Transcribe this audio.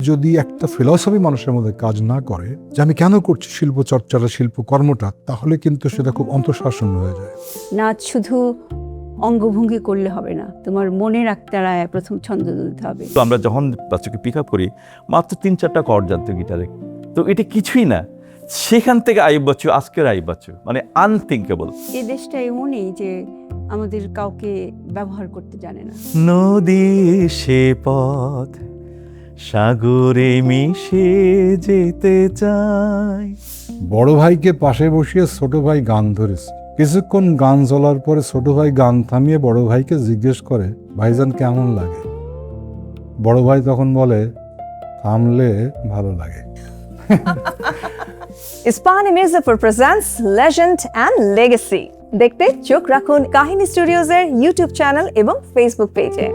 যদি একটা ফিলসফি মানুষের মধ্যে কাজ না করে যে আমি কেন করছি শিল্প চর্চাটা, শিল্পকর্মটা, তাহলে কিন্তু সেটা খুব অন্তঃশাসন হয়ে যায়। নাচ শুধু অঙ্গভঙ্গি করলে হবে না, তোমার মনের আত্মারায় প্রথম ছন্দ তুলতে হবে। তো আমরা যখন বাচ্চাকে পিক আপ করি মাত্র 3-4টা কর্ড জানতো গিটারে, তো এটা কিছুই না। সেখান থেকে আইয়ুব বাচ্চু আজকের আইয়ুব বাচ্চু মানে আনথিঙ্কেবল। এই দেশটা এমনই যে আমাদের কাউকে ব্যবহার করতে জানে না। নদী সে পথ সাগরে মিশে যেতে চাই। বড় ভাইকে পাশে বসিয়ে ছোট ভাই গান ধরেছে। কিছুক্ষণ গান চলার পরে ছোট ভাই গান থামিয়ে বড় ভাইকে জিজ্ঞেস করে, ভাইজান কেমন লাগে? বড় ভাই তখন বলে, থামলে ভালো লাগে। Ispahani Mirzapur presents legend and legacy. দেখতে চোখ রাখুন কাহিনী স্টুডিওজের ইউটিউব চ্যানেল এবং ফেসবুক পেজে।